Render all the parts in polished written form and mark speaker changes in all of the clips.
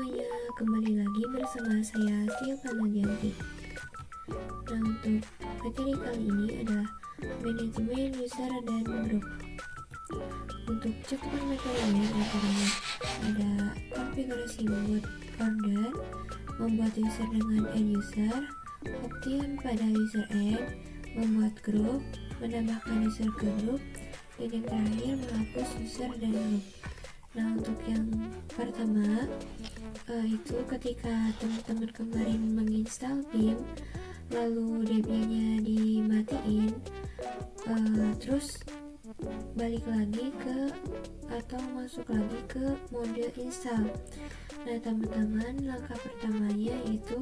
Speaker 1: semuanya, kembali lagi bersama saya Silvana Dianti. Nah, untuk materi kali ini adalah manajemen user dan grup. Untuk cakupan materinya antaranya ada konfigurasi membuat order, membuat user dengan end user, option pada user end, membuat grup, menambahkan user ke grup, dan yang terakhir menghapus user dan grup. Nah, untuk yang pertama itu ketika teman-teman kemarin menginstal BIM lalu Debian-nya dimatiin, terus balik lagi ke atau masuk lagi ke mode install. Nah, teman-teman, langkah pertamanya itu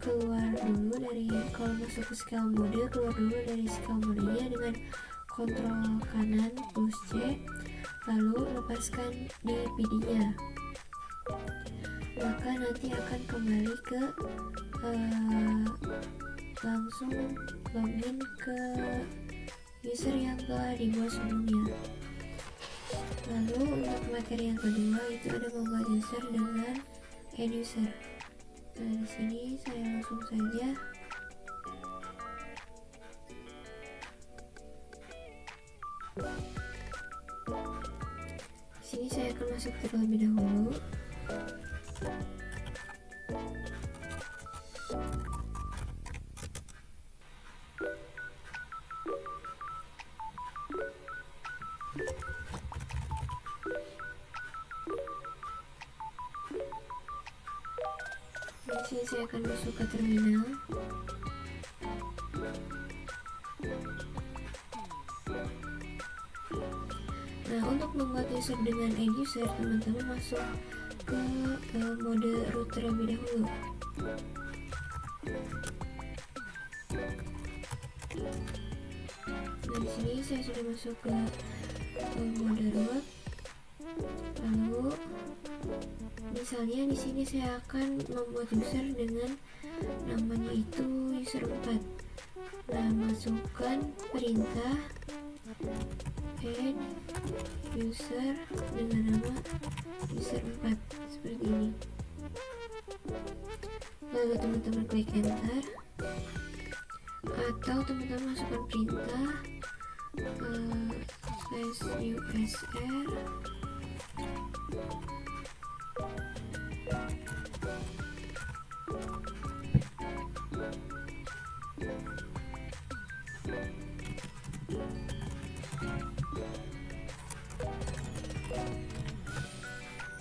Speaker 1: keluar dulu dari, kalau masuk ke scale mode, keluar dulu dari scale modenya dengan kontrol kanan plus C, lalu lepaskan DPD-nya. Maka nanti akan kembali ke langsung login ke user yang telah dibuat sebelumnya. Lalu untuk materi yang kedua itu ada membuat user dengan end user. Nah, di sini saya langsung saja saya akan masuk terlebih dahulu. Di sini saya akan masuk ke terminal. Nah, untuk membuat user dengan end user, teman-teman masuk ke mode root terlebih dahulu. Nah, di sini saya sudah masuk ke mode root. Lalu misalnya di sini saya akan membuat user dengan namanya itu user 4. Nah, masukkan perintah add user dengan nama user 4 seperti ini. Lalu teman-teman klik enter, atau teman-teman masukkan perintah /usr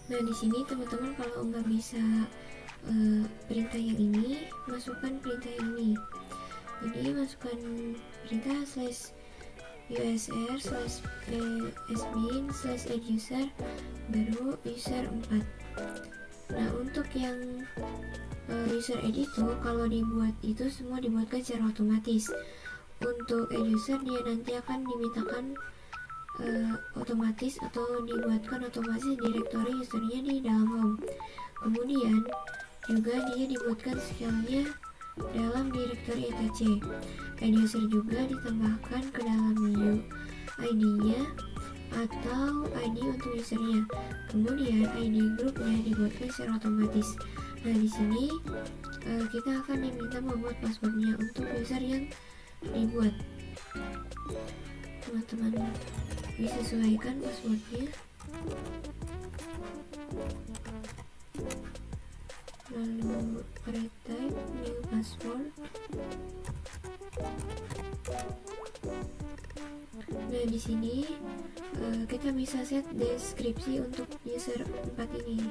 Speaker 1: Nah, di sini teman-teman kalau nggak bisa perintah yang ini, masukkan perintah yang ini. Jadi masukkan perintah /usr/sbin/add-user baru user 4. Nah, untuk yang user add itu kalau dibuat itu semua dibuatkan secara otomatis. Untuk add user dia nanti akan dimintakan otomatis atau dibuatkan otomatis direktori usernya di dalam home. Kemudian juga dia dibuatkan scale-nya dalam direktori etc. Add user juga ditambahkan ke dalam ID-nya atau ID untuk usernya. Kemudian ID grupnya dibuatkan secara otomatis. Nah, di sini kita akan diminta membuat passwordnya untuk user yang dibuat. Teman-teman bisa sesuaikan passwordnya, lalu retype new password. Nah, di sini kita bisa set deskripsi untuk user 4 ini.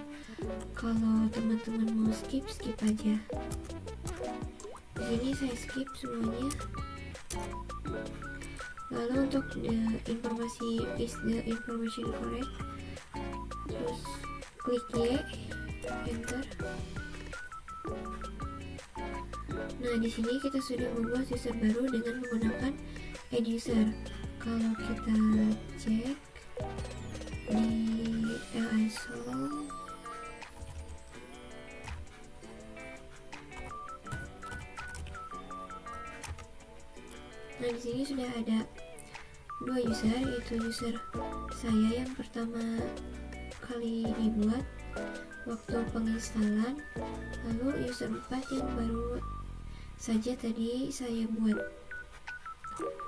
Speaker 1: Kalau teman-teman mau skip aja. Di sini saya skip semuanya. Lalu untuk informasi is the information correct, terus klik Y, enter. Nah, di sini kita sudah membuat user baru dengan menggunakan add user. Kalau kita cek di ls home, nah di sini sudah ada 2 user, yaitu user saya yang pertama kali dibuat waktu penginstalan, lalu user 4 yang baru saja tadi saya buat.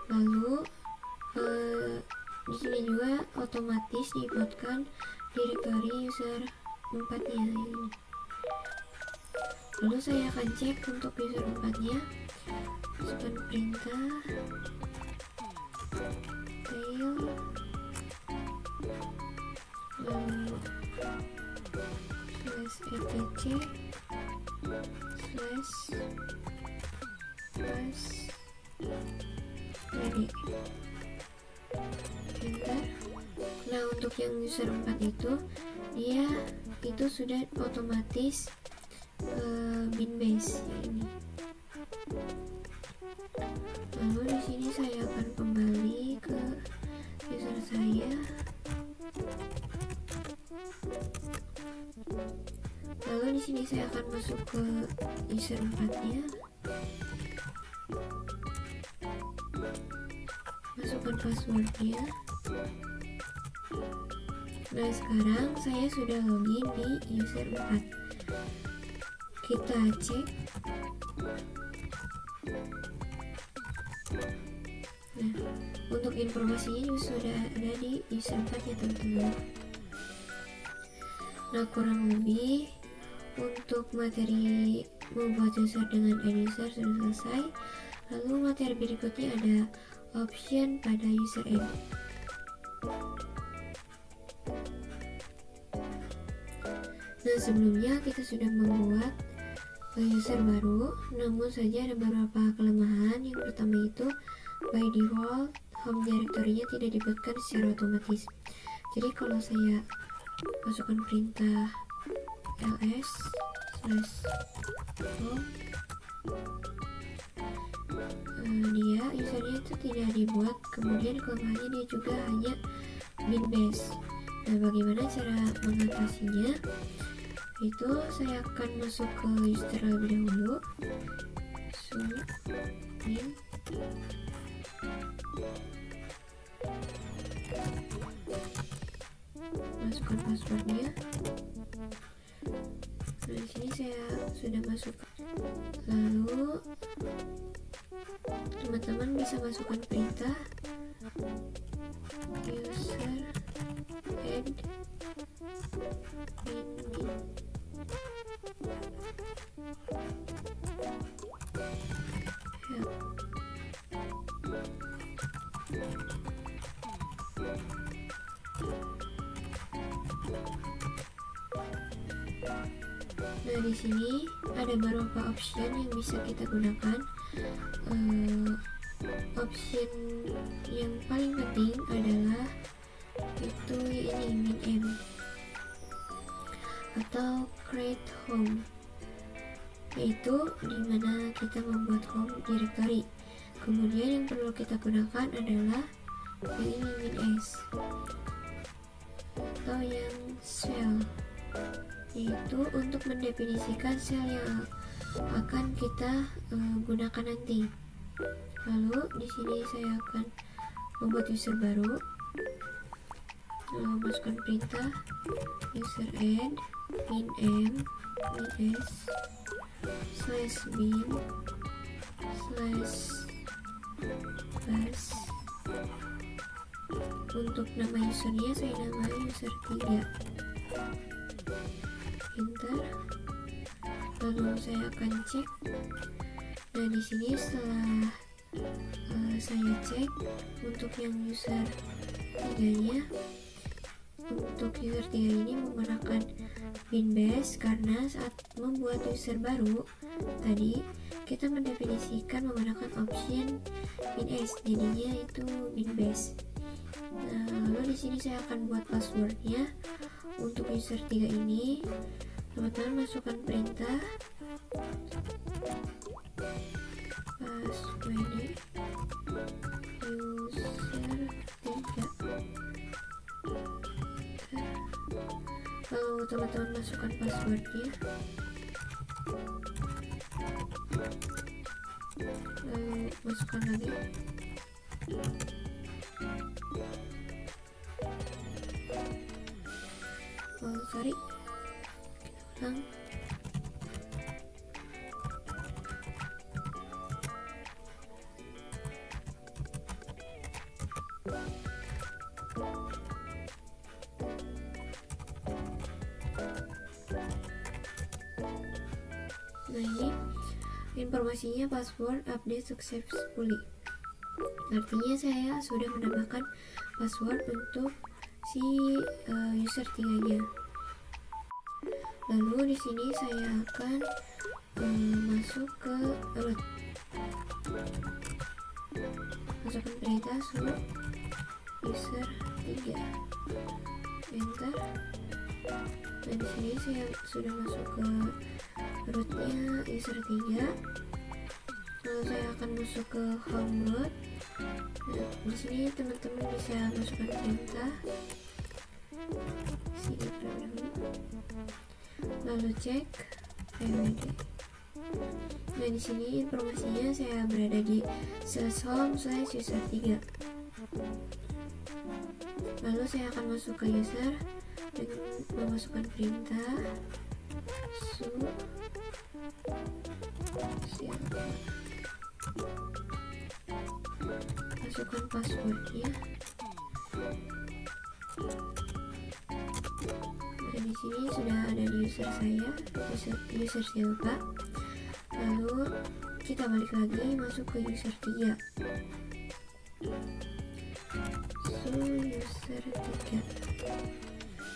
Speaker 1: Lalu di sini juga otomatis dibuatkan directory user 4-nya ini. Lalu saya akan cek untuk user 4-nya, masukkan perintah tail, lalu /etc /pass ready, enter. Nah, untuk yang user 4 dia itu sudah otomatis bin base ini. Lalu di sini saya akan kembali ke user saya. Lalu di sini saya akan masuk ke user 4-nya. Masukkan passwordnya. Nah, sekarang saya sudah login di user 4. Kita cek. Nah, untuk informasinya juga sudah ada di user 4 ya teman-teman. Nah, kurang lebih untuk materi membuat user dengan end user sudah selesai. Lalu materi berikutnya ada option pada user end. Nah, sebelumnya kita sudah membuat user baru, namun saja ada beberapa kelemahan. Yang pertama itu by default home directory-nya tidak dibuatkan secara otomatis. Jadi kalau saya masukkan perintah ls/home, dia usernya itu tidak dibuat. Kemudian kelemahannya dia juga hanya bin base. Nah, bagaimana cara mengatasinya? Itu saya akan masuk ke user terlebih dahulu. Bin masukkan passwordnya. Nah, di sini saya sudah masuk. Lalu teman-teman bisa masukkan perintah user add bin. Nah, di sini ada beberapa option yang bisa kita gunakan. Option yang paling penting adalah itu ini min atau create home, yaitu dimana kita membuat home directory. Kemudian yang perlu kita gunakan adalah ini min atau yang shell, yaitu untuk mendefinisikan shell yang akan kita gunakan nanti. Lalu di sini saya akan membuat user baru. Lalu masukkan perintah user add bin /bin /pass. Untuk nama usernya saya namai user 3. Enter. Lalu saya akan cek. Nah, di sini setelah saya cek untuk yang user 3-nya, untuk user 3 ini menggunakan bin base karena saat membuat user baru tadi kita mendefinisikan menggunakan option bin s, jadinya itu bin base. Nah, lalu di sini saya akan buat passwordnya untuk user 3 ini. Teman-teman masukkan perintah password user 3. Lalu teman-teman masukkan passwordnya. Lalu masukkan lagi. belakang. Nah, ini informasinya password update successfully. Artinya saya sudah menambahkan password untuk si user 3-nya. Lalu di sini saya akan masuk ke root. Masukkan perintah sudo user 3. Enter. Nah, di sini saya sudah masuk ke rootnya user 3. Lalu saya akan masuk ke home root. Nah, di sini teman-teman bisa masukkan perintah cd lalu cek pwd. Nah, di sini informasinya saya berada di /home/user 3. Lalu saya akan masuk ke user dengan memasukkan perintah sudo siapa, masukkan passwordnya. Nah, di sini sudah ada di user saya, user siapa. Lalu kita balik lagi masuk ke user 3. User 3.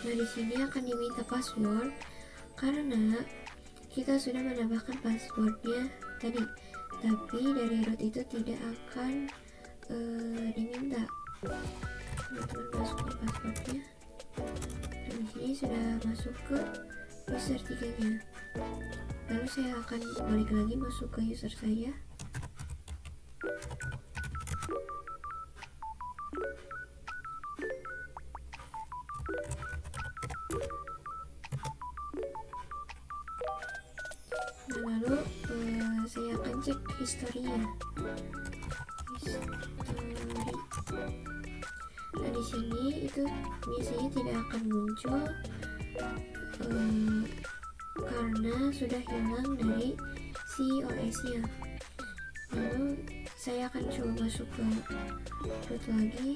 Speaker 1: Nah, di sini akan diminta password karena kita sudah menambahkan passwordnya tadi, tapi dari root itu tidak akan diminta. Teman-teman masukkan passwordnya. Dan di sini sudah masuk ke user 3-nya. Lalu saya akan balik lagi masuk ke user saya. Nah, lalu saya akan cek historinya. Nah, di sini itu biasanya tidak akan muncul karena sudah hilang dari si OS-nya. Lalu saya akan coba masuk ke root lagi.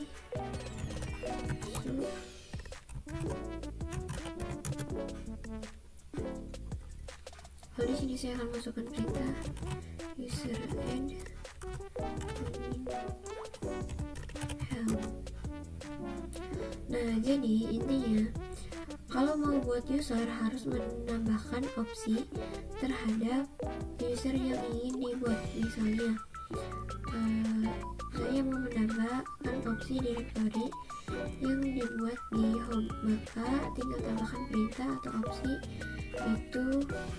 Speaker 1: Lalu di sini saya akan masukkan perintah user and help. Nah, jadi intinya kalau mau buat user harus menambahkan opsi terhadap user yang ingin dibuat. Misalnya saya mau menambahkan opsi directory yang dibuat di home, maka tinggal tambahkan perintah atau opsi itu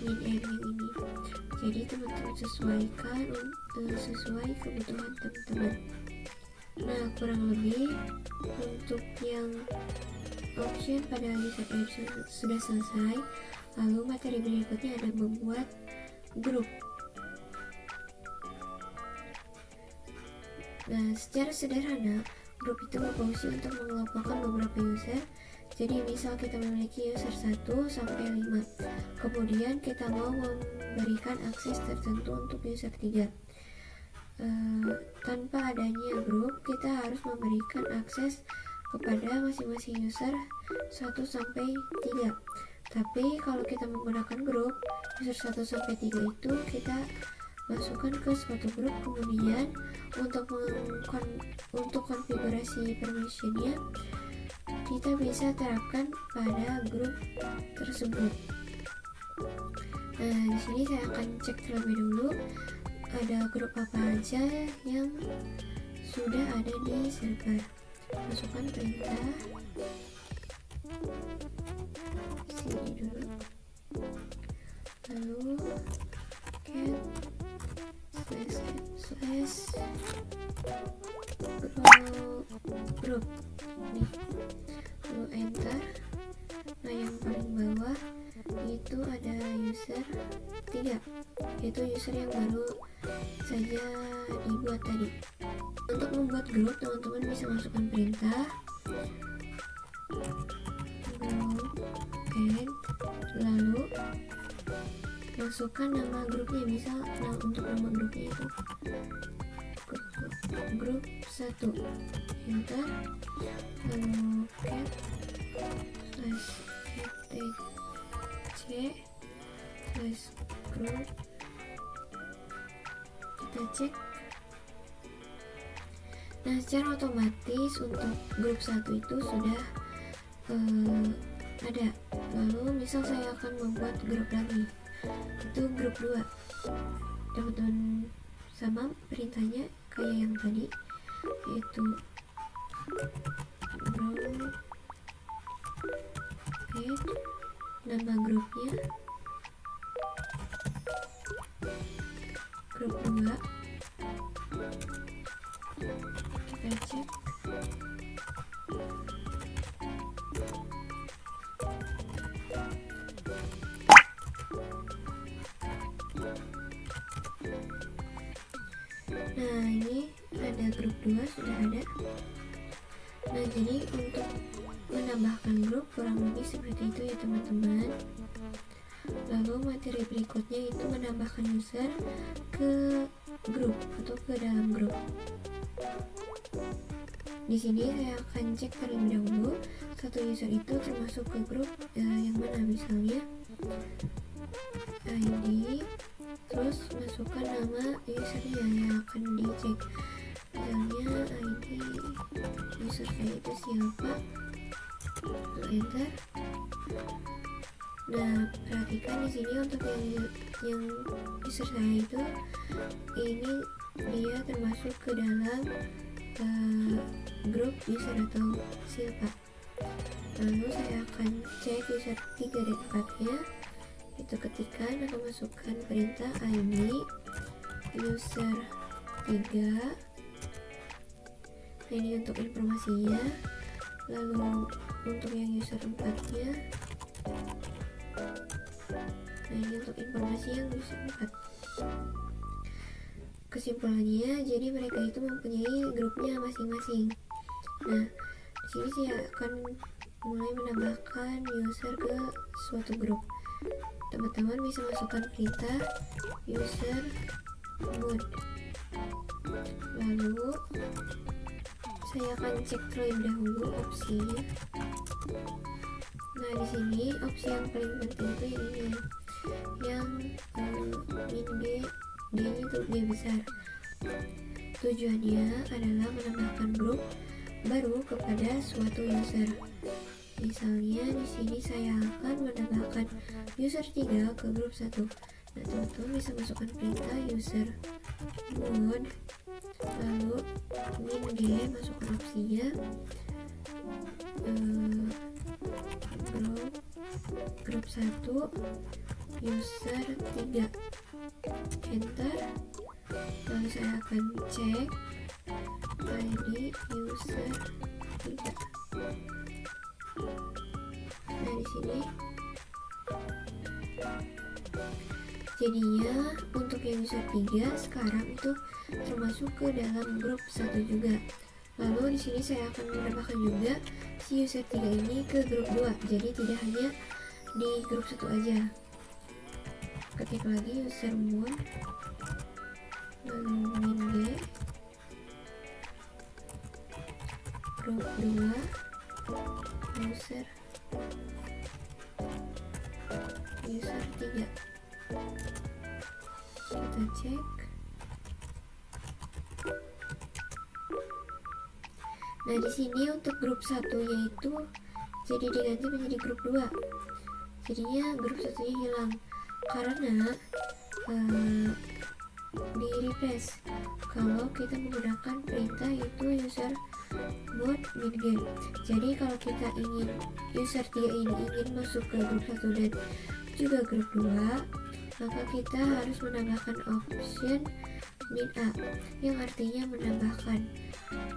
Speaker 1: min yang ini. Jadi teman-teman sesuaikan sesuai kebutuhan teman-teman. Nah, kurang lebih untuk yang option pada user add sudah selesai. Lalu materi berikutnya ada membuat grup. Nah, secara sederhana grup itu berfungsi untuk mengelompokkan beberapa user. Jadi misal kita memiliki user 1 sampai 5, kemudian kita mau memberikan akses tertentu untuk user 3. Tanpa adanya grup, kita harus memberikan akses kepada masing-masing user 1 sampai 3. Tapi kalau kita menggunakan grup, user 1 sampai 3 itu kita masukkan ke suatu grup, kemudian untuk konfigurasi permissionnya kita bisa terapkan pada grup tersebut. Nah, di sini saya akan cek terlebih dulu ada grup apa aja yang sudah ada di server. Masukkan perintah cd dulu, lalu cat/group nih, lalu enter. Nah, yang paling bawah itu ada user 3, yaitu user yang baru saja dibuat tadi. Untuk membuat grup, teman-teman bisa masukkan perintah group add, lalu masukkan nama grupnya. Misal untuk nama grupnya itu grup 1, enter, lalu cat /tc/group, kita cek. Nah, secara otomatis untuk grup 1 itu sudah ada. Lalu misal saya akan membuat grup lagi, itu grup 2. Teman-teman sama perintahnya kayak yang tadi, yaitu group add, nama grupnya grup 2, kita cek. Nah, ini ada grup 2 sudah ada. Nah, jadi untuk menambahkan grup kurang lebih seperti itu ya teman-teman. Lalu materi berikutnya itu menambahkan user ke grup atau ke dalam grup. Di sini saya akan cek terlebih dahulu satu user itu termasuk ke grup yang mana, misalnya ID, terus masukkan nama usernya yang akan dicek. Misalnya ID user saya itu siapa, lalu enter. Nah, perhatikan di sini untuk yang user saya itu, ini dia termasuk ke dalam grup user atau siapa. Lalu saya akan cek user 3 dan 4 nya, itu ketikkan atau masukkan perintah ID user 3. Nah, ini untuk informasinya. Lalu untuk yang user 4 nya, nah ini untuk informasi yang user 4. Kesimpulannya, jadi mereka itu mempunyai grupnya masing-masing. Nah, di sini saya akan mulai menambahkan user ke suatu grup. Teman-teman bisa masukkan perintah user mode. Lalu saya akan cek terlebih dahulu opsinya. Nah, di sini opsi yang paling penting itu yang ini, yang min G itu G besar. Tujuannya adalah menambahkan grup baru kepada suatu user. Misalnya di sini saya akan menambahkan user 3 ke grup 1. Nah, teman-teman bisa masukkan perintah user mode, lalu min G, masukkan opsinya grup 1 user 3, enter. Lalu saya akan cek ID user 3. Nah, di sini jadinya untuk yang user 3 sekarang itu termasuk ke dalam grup 1 juga. Lalu di sini saya akan menambahkan juga si user 3 ini ke grup 2. Jadi tidak hanya di grup 1 aja. Ketik lagi user mode, lalu min G, grup 2 user 3. Kita cek. Nah, di sini untuk grup 1 yaitu jadi diganti menjadi grup 2. Jadinya grup 1-nya hilang karena di refresh kalau kita menggunakan perintah yaitu user mode min G. Jadi kalau kita ingin user 3 ini ingin masuk ke grup 1 dan juga grup 2, maka kita harus menambahkan option min A yang artinya menambahkan.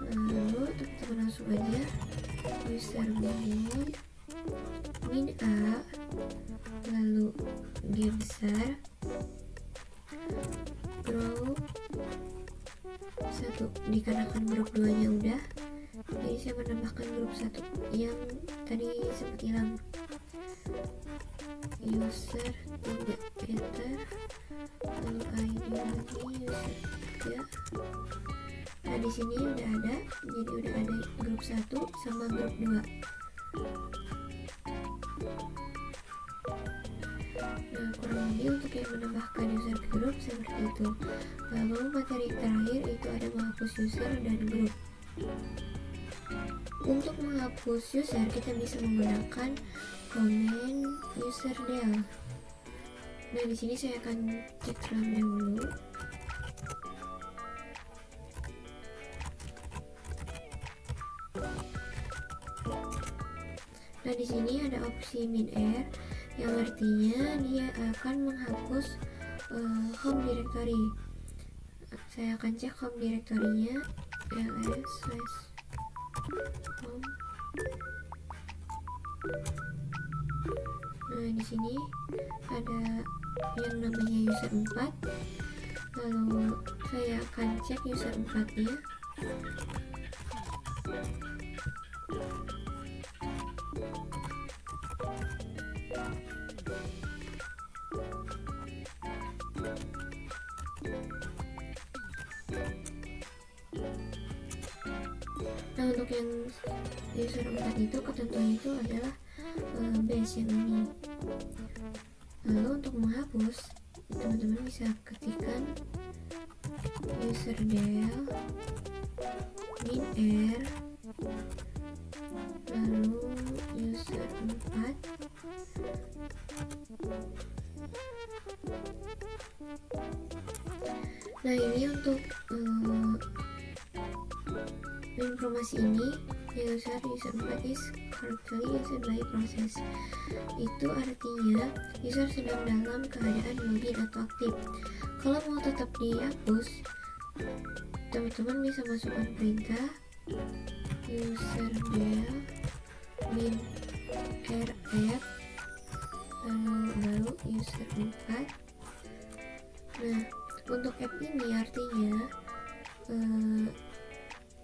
Speaker 1: Lalu teman-teman langsung aja user mode min A, lalu G besar, grup 1. Dikarenakan grup 2 nya udah, jadi saya menambahkan grup 1 yang tadi sempat hilang. user 3 enter, lalu ID lagi user 3. Nah di sini udah ada, jadi udah ada grup 1 sama grup 2. Nah kurang lebih untuk yang menambahkan user ke grup seperti itu. Lalu materi terakhir itu ada menghapus user dan grup. Untuk menghapus user kita bisa menggunakan command userdel. Nah di sini saya akan cek terlebih dahulu. Nah di sini ada opsi min_r yang artinya dia akan menghapus home directory. Saya akan cek home directory-nya ls/home. Nah di sini ada yang namanya user 4. Lalu saya akan cek user 4-nya. Nah untuk yang user 4 itu ketentuan itu adalah base yang ini. Lalu untuk menghapus teman-teman bisa ketikkan userdel min_r lalu user 4. Nah ini untuk informasi ini user 4 is currently used by process. Itu artinya user sedang dalam keadaan login atau aktif. Kalau mau tetap dihapus, teman-teman bisa masukkan perintah userdel min_r add lalu user 4. Nah untuk app ini artinya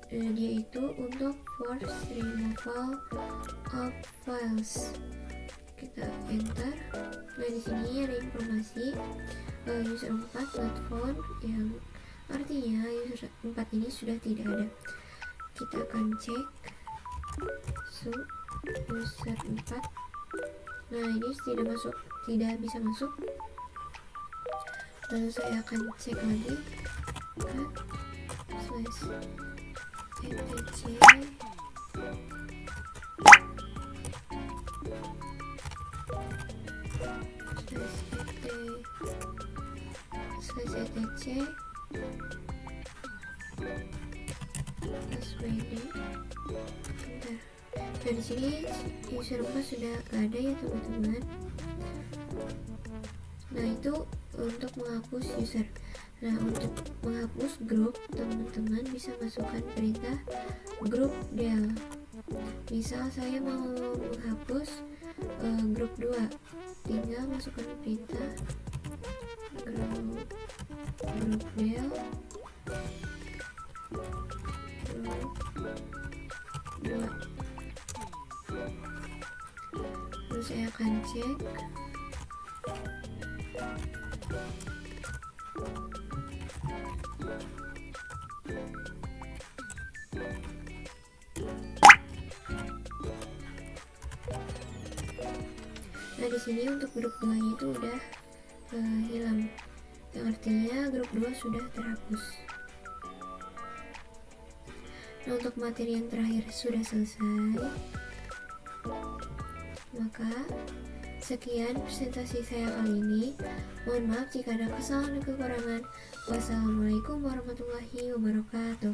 Speaker 1: dia itu untuk force removal of files. Kita enter. Nah di sini ada informasi user 4 not found, yang artinya user 4 ini sudah tidak ada. Kita akan cek user 4. Nah ini tidak bisa masuk. Lalu saya akan cek lagi ke /etc /swd. Nah di sini user 4 sudah gak ada ya teman-teman. Nah itu untuk menghapus user. Nah untuk menghapus grup, teman-teman bisa masukkan perintah grup del. Misal saya mau menghapus grup 2, tinggal masukkan perintah grup del grup 2. Lalu saya akan cek. Nah di sini untuk grup 2 itu udah hilang, yang artinya grup 2 sudah terhapus. Nah untuk materi yang terakhir sudah selesai. Maka sekian presentasi saya kali ini. Mohon maaf jika ada kesalahan dan kekurangan. Wassalamualaikum warahmatullahi wabarakatuh.